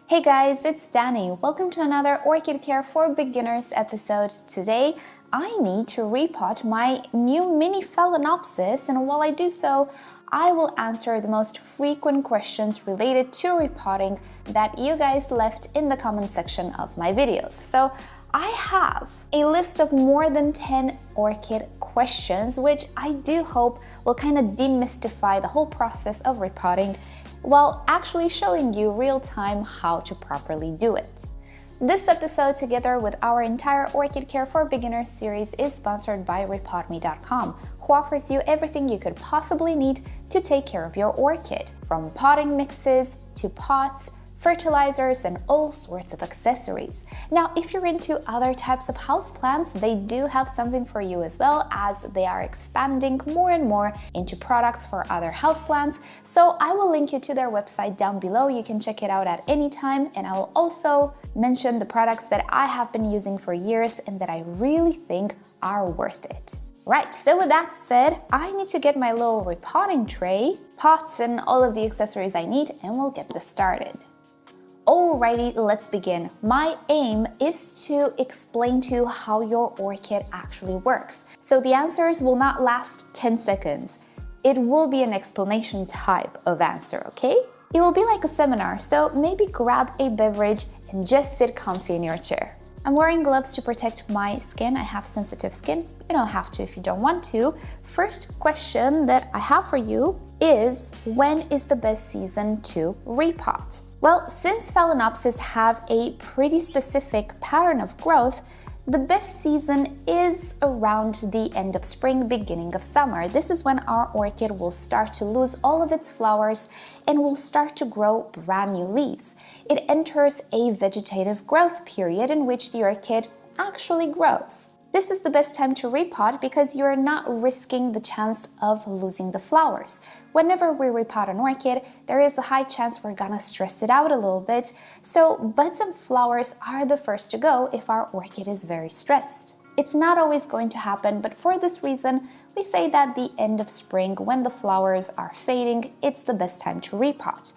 Hey guys, it's Danny. Welcome to another Orchid Care for Beginners episode. Today, I need to repot my new mini Phalaenopsis, and while I do so, I will answer the most frequent questions related to repotting that you guys left in the comment section of my videos. So I have a list of more than 10 orchid questions, which I do hope will kind of demystify the whole process of repotting while actually showing you real time how to properly do it. This episode, together with our entire Orchid Care for Beginners series, is sponsored by repotme.com, who offers you everything you could possibly need to take care of your orchid, from potting mixes to pots, fertilizers, and all sorts of accessories. Now, if you're into other types of houseplants, they do have something for you as well, as they are expanding more and more into products for other houseplants. So I will link you to their website down below. You can check it out at any time, and I will also mention the products that I have been using for years and that I really think are worth it. Right, so with that said, I need to get my little repotting tray, pots, and all of the accessories I need, and we'll get this started. Alrighty, let's begin. My aim is to explain to you how your orchid actually works. So the answers will not last 10 seconds. It will be an explanation type of answer, okay? It will be like a seminar, so maybe grab a beverage and just sit comfy in your chair. I'm wearing gloves to protect my skin. I have sensitive skin. You don't have to if you don't want to. First question that I have for you is, when is the best season to repot? Well, since Phalaenopsis have a pretty specific pattern of growth, the best season is around the end of spring, beginning of summer. This is when our orchid will start to lose all of its flowers and will start to grow brand new leaves. It enters a vegetative growth period in which the orchid actually grows. This is the best time to repot because you're not risking the chance of losing the flowers. Whenever we repot an orchid, there is a high chance we're gonna stress it out a little bit, so buds and flowers are the first to go if our orchid is very stressed. It's not always going to happen, but for this reason, we say that the end of spring, when the flowers are fading, it's the best time to repot.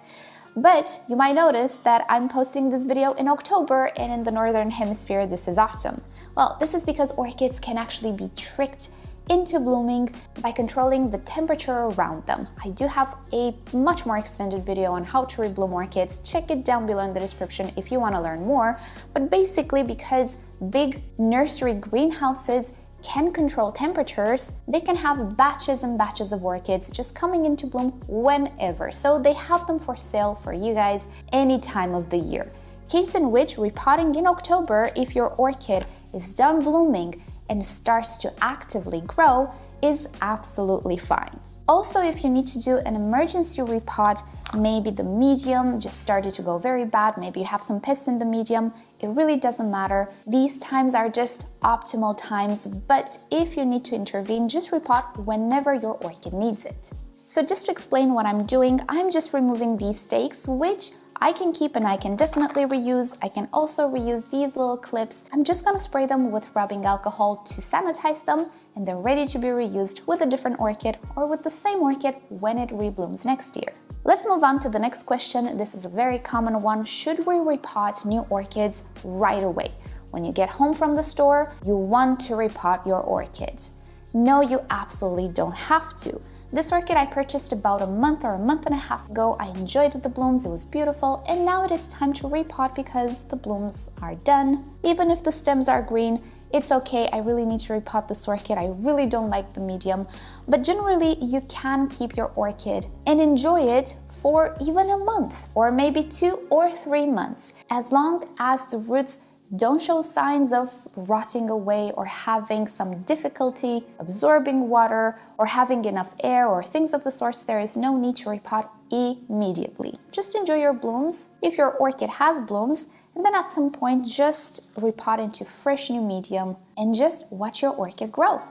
But you might notice that I'm posting this video in October, and in the Northern Hemisphere this is autumn. Well, this is because orchids can actually be tricked into blooming by controlling the temperature around them. I do have a much more extended video on how to rebloom orchids. Check it down below in the description if you want to learn more. But basically, because big nursery greenhouses can control temperatures, they can have batches and batches of orchids just coming into bloom whenever. So they have them for sale for you guys any time of the year. Case in which, repotting in October, if your orchid is done blooming and starts to actively grow, is absolutely fine. Also, if you need to do an emergency repot, maybe the medium just started to go very bad, maybe you have some pests in the medium, it really doesn't matter. These times are just optimal times, but if you need to intervene, just repot whenever your orchid needs it. So just to explain what I'm doing, I'm just removing these stakes, which I can keep and I can definitely reuse. I can also reuse these little clips. I'm just gonna spray them with rubbing alcohol to sanitize them, and they're ready to be reused with a different orchid or with the same orchid when it reblooms next year. Let's move on to the next question. This is a very common one. Should we repot new orchids right away? When you get home from the store, you want to repot your orchid. No, you absolutely don't have to. This orchid I purchased about a month or a month and a half ago. I enjoyed the blooms, it was beautiful, and now it is time to repot because the blooms are done. Even if the stems are green, it's okay. I really need to repot this orchid. I really don't like the medium, but generally you can keep your orchid and enjoy it for even a month or maybe 2 or 3 months, as long as the roots don't show signs of rotting away or having some difficulty absorbing water or having enough air or things of the sort. There is no need to repot immediately. Just enjoy your blooms if your orchid has blooms, and then at some point just repot into fresh new medium and just watch your orchid grow.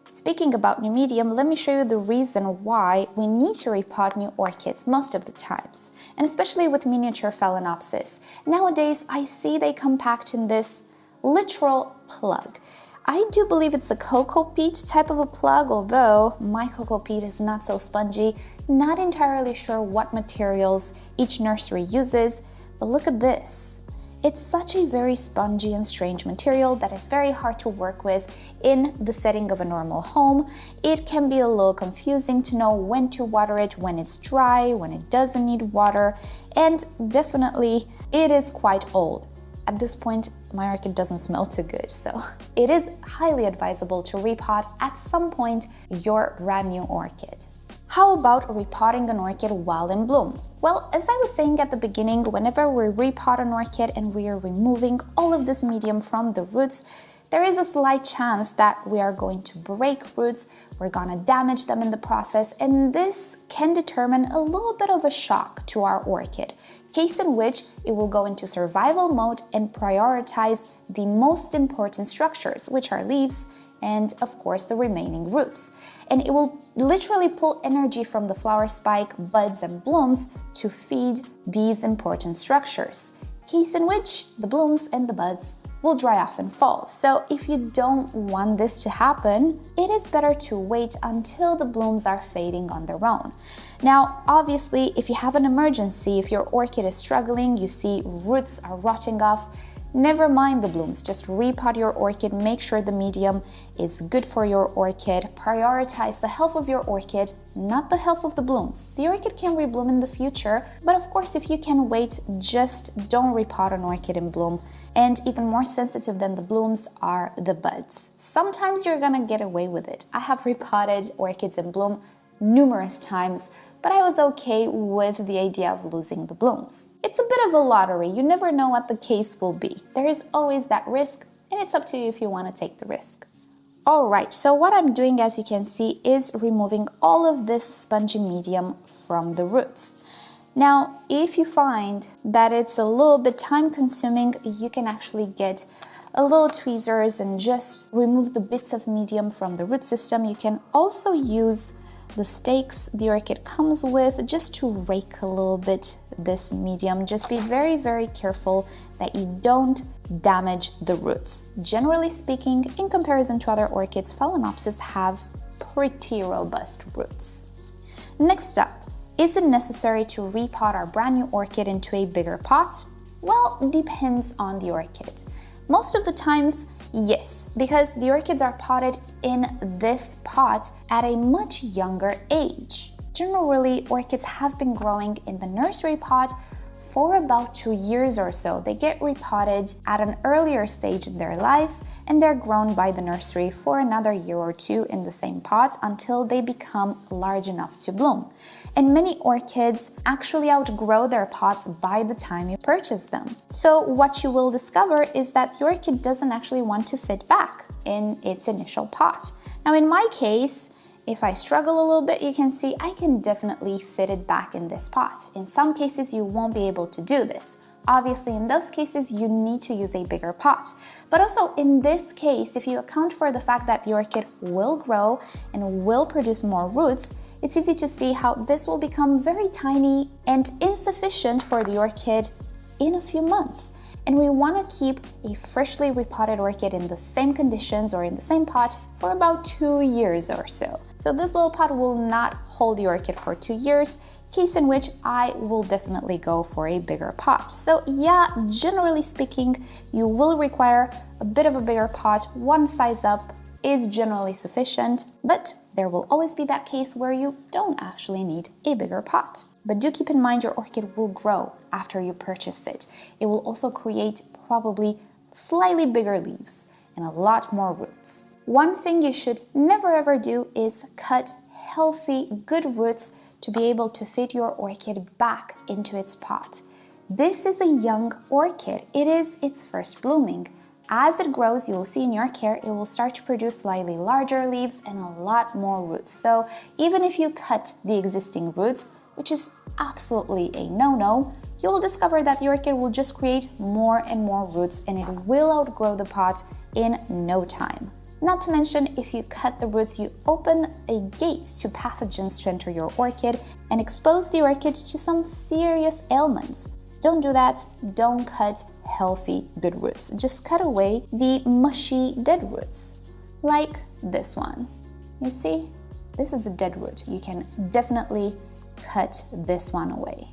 Speaking about new medium, let me show you the reason why we need to repot new orchids most of the times, and especially with miniature Phalaenopsis. Nowadays, I see they compact in this literal plug. I do believe it's a cocoa peat type of a plug, although my cocoa peat is not so spongy. Not entirely sure what materials each nursery uses, But look at this. It's such a very spongy and strange material that is very hard to work with in the setting of a normal home. It can be a little confusing to know when to water it, when it's dry, when it doesn't need water, and definitely it is quite old. At this point, my orchid doesn't smell too good, so it is highly advisable to repot at some point your brand new orchid. How about repotting an orchid while in bloom? Well, as I was saying at the beginning, whenever we repot an orchid and we are removing all of this medium from the roots, there is a slight chance that we are going to break roots, we're gonna damage them in the process, and this can determine a little bit of a shock to our orchid, case in which it will go into survival mode and prioritize the most important structures, which are leaves and of course the remaining roots. And it will literally pull energy from the flower spike, buds and blooms to feed these important structures, case in which the blooms and the buds will dry off and fall. So if you don't want this to happen, it is better to wait until the blooms are fading on their own. Now, obviously, if you have an emergency, if your orchid is struggling, you see roots are rotting off, never mind the blooms, just repot your orchid, make sure the medium is good for your orchid, prioritize the health of your orchid, not the health of the blooms. The orchid can rebloom in the future, but of course if you can wait, just don't repot an orchid in bloom. And even more sensitive than the blooms are the buds. Sometimes you're gonna get away with it. I have repotted orchids in bloom numerous times, but I was okay with the idea of losing the blooms. It's a bit of a lottery, you never know what the case will be. There is always that risk, and it's up to you if you want to take the risk. Alright, so what I'm doing, as you can see, is removing all of this spongy medium from the roots. Now, if you find that it's a little bit time consuming, you can actually get a little tweezers and just remove the bits of medium from the root system. You can also use the stakes the orchid comes with just to rake a little bit this medium. Just be very, very careful that you don't damage the roots. Generally speaking, in comparison to other orchids, Phalaenopsis have pretty robust roots. Next up, is it necessary to repot our brand new orchid into a bigger pot? Well, depends on the orchid. Most of the times, yes, because the orchids are potted in this pot at a much younger age. Generally, orchids have been growing in the nursery pot for about 2 years or so. They get repotted at an earlier stage in their life, and they're grown by the nursery for another year or two in the same pot until they become large enough to bloom. And many orchids actually outgrow their pots by the time you purchase them. So what you will discover is that the orchid doesn't actually want to fit back in its initial pot. Now in my case, if I struggle a little bit, you can see I can definitely fit it back in this pot. In some cases, you won't be able to do this. Obviously, in those cases, you need to use a bigger pot. But also in this case, if you account for the fact that the orchid will grow and will produce more roots, it's easy to see how this will become very tiny and insufficient for the orchid in a few months. And we want to keep a freshly repotted orchid in the same conditions or in the same pot for about 2 years or so. So this little pot will not hold the orchid for 2 years, case in which I will definitely go for a bigger pot. So yeah, generally speaking, you will require a bit of a bigger pot. One size up is generally sufficient, but there will always be that case where you don't actually need a bigger pot. But do keep in mind your orchid will grow after you purchase it. It will also create probably slightly bigger leaves and a lot more roots. One thing you should never ever do is cut healthy, good roots to be able to fit your orchid back into its pot. This is a young orchid. It is its first blooming. As it grows, you will see in your care, it will start to produce slightly larger leaves and a lot more roots. So even if you cut the existing roots, which is absolutely a no-no, you will discover that the orchid will just create more and more roots and it will outgrow the pot in no time. Not to mention, if you cut the roots, you open a gate to pathogens to enter your orchid and expose the orchid to some serious ailments. Don't do that. Don't cut healthy, good roots. Just cut away the mushy, dead roots, like this one. You see, this is a dead root. You can definitely cut this one away.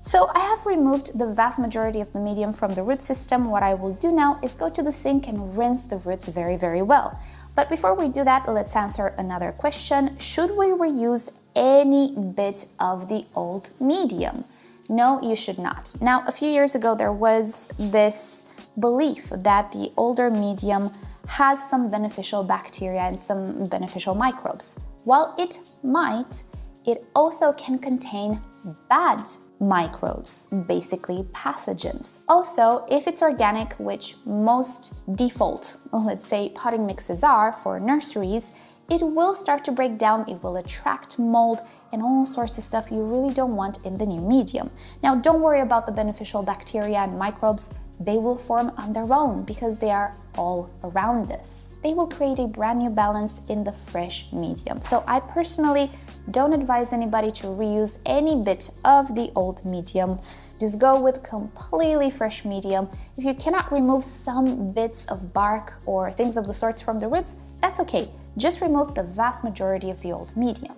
So I have removed the vast majority of the medium from the root system. What I will do now is go to the sink and rinse the roots very, very well. But before we do that, let's answer another question. Should we reuse any bit of the old medium? No, you should not. Now, a few years ago, there was this belief that the older medium has some beneficial bacteria and some beneficial microbes. While it might, it also can contain bad microbes, basically pathogens. Also, if it's organic, which most default, let's say, potting mixes are for nurseries, it will start to break down, it will attract mold and all sorts of stuff you really don't want in the new medium. Now, don't worry about the beneficial bacteria and microbes. They will form on their own because they are all around us. They will create a brand new balance in the fresh medium. So I personally don't advise anybody to reuse any bit of the old medium. Just go with completely fresh medium. If you cannot remove some bits of bark or things of the sorts from the roots, that's okay. Just remove the vast majority of the old medium.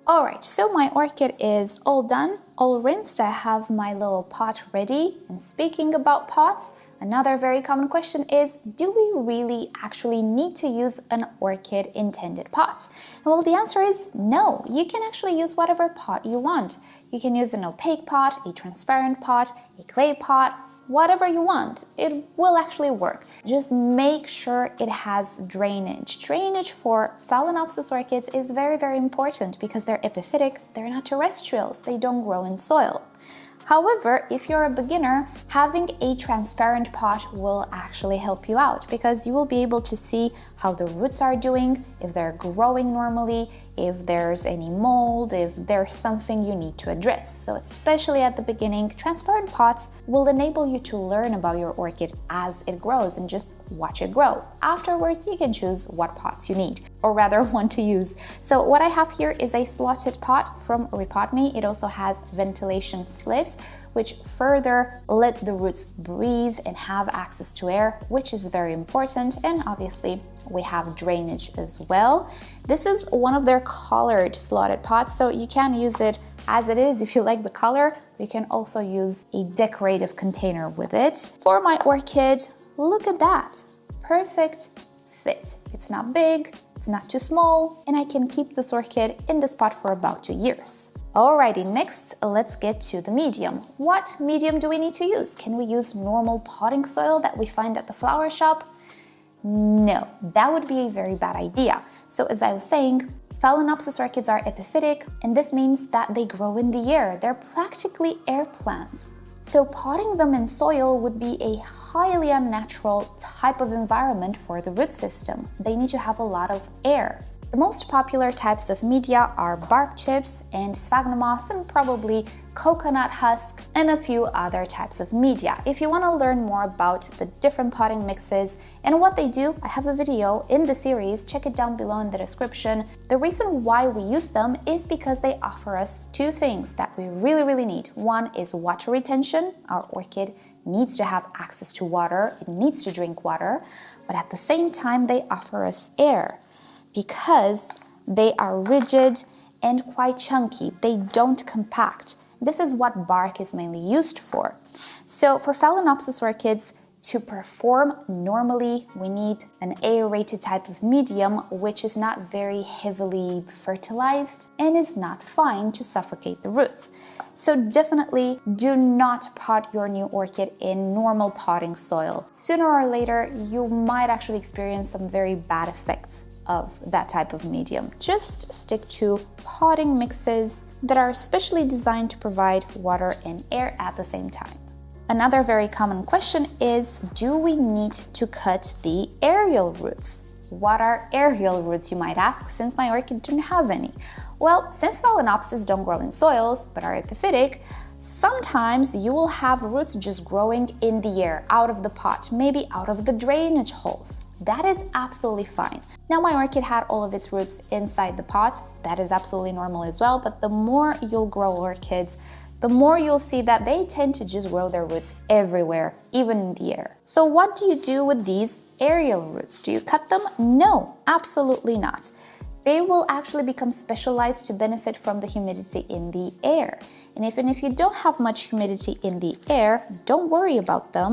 Alright, so my orchid is all done, all rinsed. I have my little pot ready. And speaking about pots, another very common question is, do we really actually need to use an orchid intended pot? Well, the answer is no. You can actually use whatever pot you want. You can use an opaque pot, a transparent pot, a clay pot, whatever you want. It will actually work. Just make sure it has drainage. Drainage for Phalaenopsis orchids is very, very important because they're epiphytic, they're not terrestrials, they don't grow in soil. However, if you're a beginner, having a transparent pot will actually help you out because you will be able to see how the roots are doing, if they're growing normally, if there's any mold, if there's something you need to address. So especially at the beginning, transparent pots will enable you to learn about your orchid as it grows and just watch it grow. Afterwards, you can choose what pots you need, or rather want to use. So what I have here is a slotted pot from Repotting. It also has ventilation slits, which further let the roots breathe and have access to air, which is very important. And obviously we have drainage as well. This is one of their colored slotted pots, so you can use it as it is if you like the color. You can also use a decorative container with it. For my orchid, look at that, perfect fit. It's not big, it's not too small, and I can keep this orchid in this pot for about 2 years. Alrighty, next let's get to the medium. What medium do we need to use? Can we use normal potting soil that we find at the flower shop? No, that would be a very bad idea. So as I was saying, Phalaenopsis orchids are epiphytic, and this means that they grow in the air. They're practically air plants. So potting them in soil would be a highly unnatural type of environment for the root system. They need to have a lot of air. The most popular types of media are bark chips and sphagnum moss and probably coconut husk and a few other types of media. If you want to learn more about the different potting mixes and what they do, I have a video in the series, check it down below in the description. The reason why we use them is because they offer us two things that we really need. One is water retention. Our orchid needs to have access to water, it needs to drink water, but at the same time they offer us air because they are rigid and quite chunky. They don't compact. This is what bark is mainly used for. So for Phalaenopsis orchids to perform normally, we need an aerated type of medium, which is not very heavily fertilized and is not fine to suffocate the roots. So definitely do not pot your new orchid in normal potting soil. Sooner or later, you might actually experience some very bad effects of that type of medium. Just stick to potting mixes that are specially designed to provide water and air at the same time. Another very common question is, do we need to cut the aerial roots? What are aerial roots, you might ask, since my orchid didn't have any? Well, since Phalaenopsis don't grow in soils but are epiphytic, sometimes you will have roots just growing in the air, out of the pot, maybe out of the drainage holes. That is absolutely fine. Now my orchid had all of its roots inside the pot. That is absolutely normal as well, but the more you'll grow orchids, the more you'll see that they tend to just grow their roots everywhere, even in the air. So what do you do with these aerial roots? Do you cut them? No, absolutely not. they will actually become specialized to benefit from the humidity in the air. And even if you don't have much humidity in the air, don't worry about them.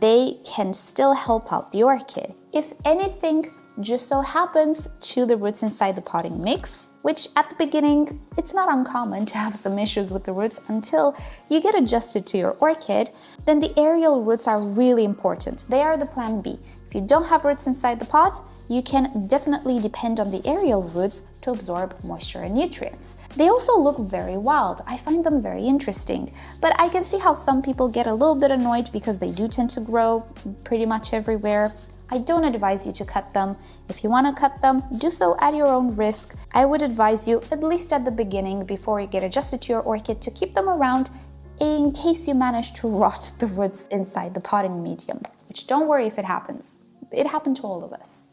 They can still help out the orchid. If anything just so happens to the roots inside the potting mix, which at the beginning, it's not uncommon to have some issues with the roots until you get adjusted to your orchid, then the aerial roots are really important. They are the plan B. If you don't have roots inside the pot, you can definitely depend on the aerial roots to absorb moisture and nutrients. They also look very wild. I find them very interesting, but I can see how some people get a little bit annoyed because they do tend to grow pretty much everywhere. I don't advise you to cut them. If you want to cut them, do so at your own risk. I would advise you, at least at the beginning, before you get adjusted to your orchid, to keep them around in case you manage to rot the roots inside the potting medium, which don't worry if it happens. It happened to all of us.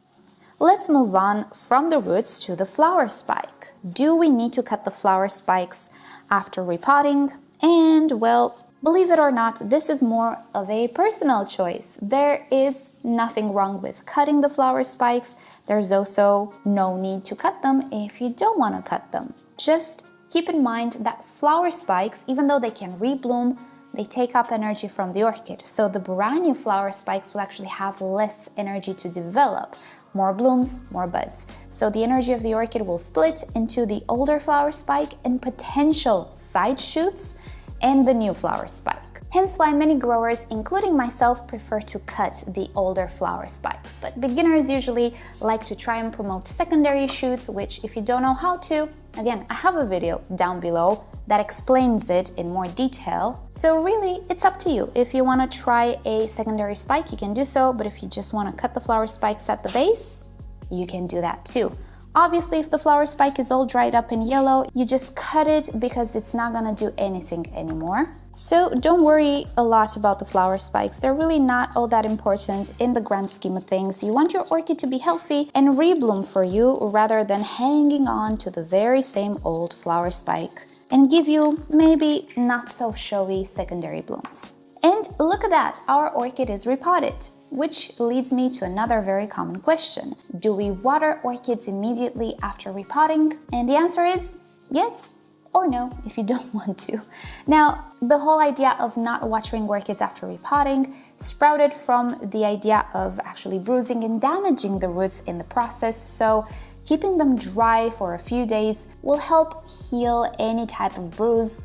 Let's move on from the roots to the flower spike. Do we need to cut the flower spikes after repotting? And well, believe it or not, this is more of a personal choice. There is nothing wrong with cutting the flower spikes. There's also no need to cut them if you don't want to cut them. Just keep in mind that flower spikes, even though they can rebloom, they take up energy from the orchid. So the brand new flower spikes will actually have less energy to develop. More blooms, more buds. So the energy of the orchid will split into the older flower spike and potential side shoots and the new flower spike. Hence why many growers, including myself, prefer to cut the older flower spikes. But beginners usually like to try and promote secondary shoots, which if you don't know how to, again, I have a video down below that explains it in more detail. So really, it's up to you. If you want to try a secondary spike, you can do so, but if you just want to cut the flower spikes at the base, you can do that too. Obviously, if the flower spike is all dried up and yellow, you just cut it because it's not gonna do anything anymore. So don't worry a lot about the flower spikes. They're really not all that important in the grand scheme of things. You want your orchid to be healthy and rebloom for you rather than hanging on to the very same old flower spike and give you maybe not so showy secondary blooms. And look at that, our orchid is repotted. Which leads me to another very common question. Do we water orchids immediately after repotting? And the answer is yes or no if you don't want to. Now, the whole idea of not watering orchids after repotting sprouted from the idea of actually bruising and damaging the roots in the process. So keeping them dry for a few days will help heal any type of bruise.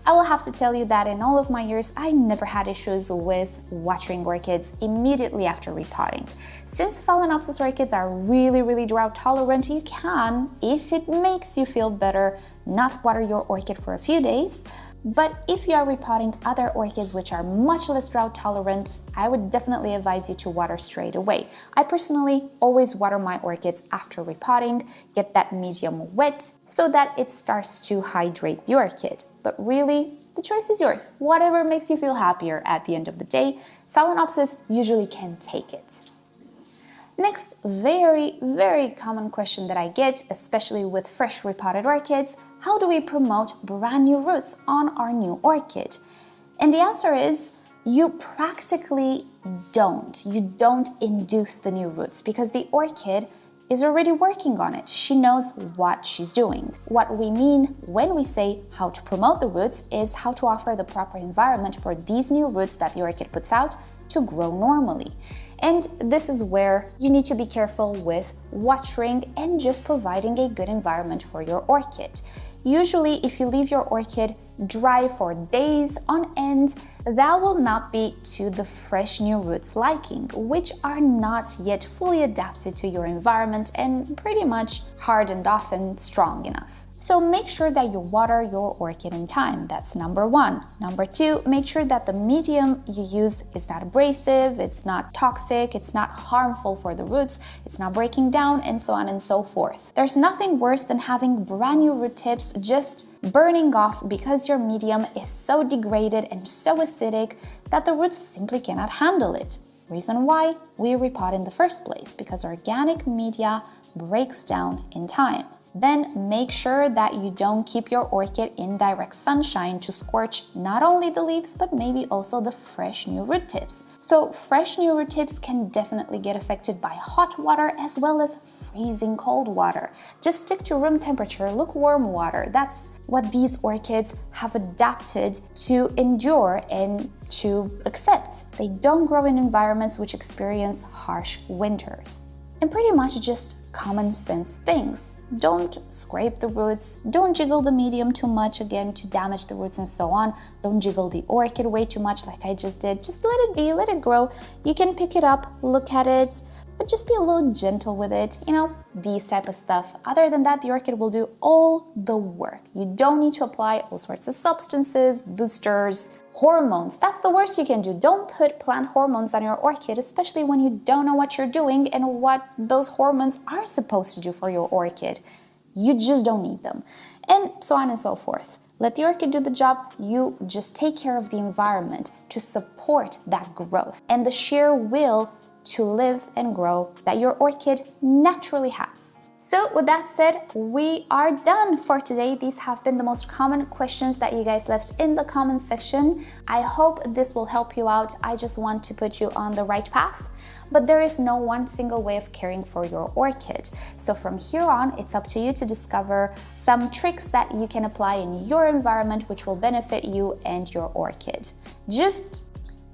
I will have to tell you that in all of my years, I never had issues with watering orchids immediately after repotting. Since Phalaenopsis orchids are really drought tolerant, you can, if it makes you feel better, not water your orchid for a few days. But if you are repotting other orchids which are much less drought tolerant, I would definitely advise you to water straight away. I personally always water my orchids after repotting, get that medium wet so that it starts to hydrate the orchid. But really, the choice is yours. Whatever makes you feel happier at the end of the day, Phalaenopsis usually can take it. Next, very common question that I get, especially with fresh repotted orchids: how do we promote brand new roots on our new orchid? And the answer is you practically don't. You don't induce the new roots because the orchid is already working on it. She knows what she's doing. What we mean when we say how to promote the roots is how to offer the proper environment for these new roots that the orchid puts out to grow normally. And this is where you need to be careful with watering and just providing a good environment for your orchid. Usually, if you leave your orchid dry for days on end, that will not be to the fresh new roots liking, which are not yet fully adapted to your environment and pretty much hardened off and strong enough. So make sure that you water your orchid in time. That's number one. Number two, make sure that the medium you use is not abrasive, it's not toxic, it's not harmful for the roots, it's not breaking down, and so on and so forth. There's nothing worse than having brand new root tips just burning off because your medium is so degraded and so acidic that the roots simply cannot handle it. Reason why we repot in the first place, because organic media breaks down in time. Then make sure that you don't keep your orchid in direct sunshine to scorch not only the leaves but maybe also the fresh new root tips. So fresh new root tips can definitely get affected by hot water as well as freezing cold water. Just stick to room temperature, lukewarm water. That's what these orchids have adapted to endure and to accept. They don't grow in environments which experience harsh winters. And pretty much just common sense things. Don't scrape the roots, don't jiggle the medium too much again to damage the roots and so on. Don't jiggle the orchid way too much like I just did. Just let it be, let it grow. You can pick it up, look at it, but just be a little gentle with it, you know, these type of stuff. Other than that, the orchid will do all the work. You don't need to apply all sorts of substances, boosters, hormones. That's the worst you can do. Don't put plant hormones on your orchid, especially when you don't know what you're doing and what those hormones are supposed to do for your orchid. You just don't need them. And so on and so forth. Let the orchid do the job. You just take care of the environment to support that growth and the sheer will to live and grow that your orchid naturally has. So with that said, we are done for today. These have been the most common questions that you guys left in the comment section. I hope this will help you out. I just want to put you on the right path. But there is no one single way of caring for your orchid. So from here on, it's up to you to discover some tricks that you can apply in your environment which will benefit you and your orchid. Just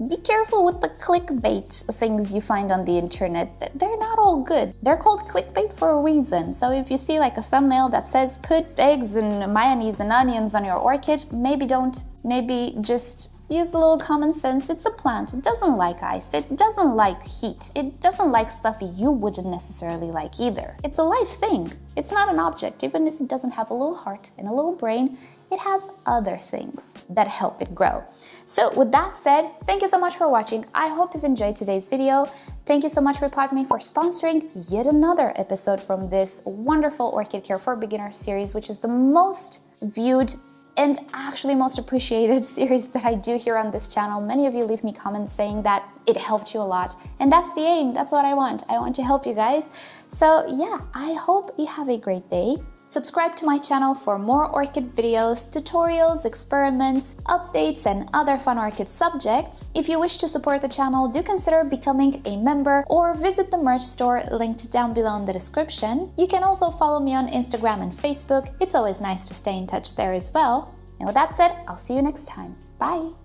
be careful with the clickbait things you find on the internet. They're not all good. They're called clickbait for a reason. So if you see like a thumbnail that says put eggs and mayonnaise and onions on your orchid, maybe don't. Maybe just use a little common sense. It's a plant. It doesn't like ice. It doesn't like heat. It doesn't like stuff you wouldn't necessarily like either. It's a live thing. It's not an object. Even if it doesn't have a little heart and a little brain, it has other things that help it grow. So with that said, thank you so much for watching. I hope you've enjoyed today's video. Thank you so much Repotting for sponsoring yet another episode from this wonderful Orchid Care for Beginners series, which is the most viewed and actually most appreciated series that I do here on this channel. Many of you leave me comments saying that it helped you a lot, and that's the aim. That's what I want. I want to help you guys. So yeah, I hope you have a great day. Subscribe to my channel for more orchid videos, tutorials, experiments, updates, and other fun orchid subjects. If you wish to support the channel, do consider becoming a member or visit the merch store linked down below in the description. You can also follow me on Instagram and Facebook. It's always nice to stay in touch there as well. And with that said, I'll see you next time. Bye!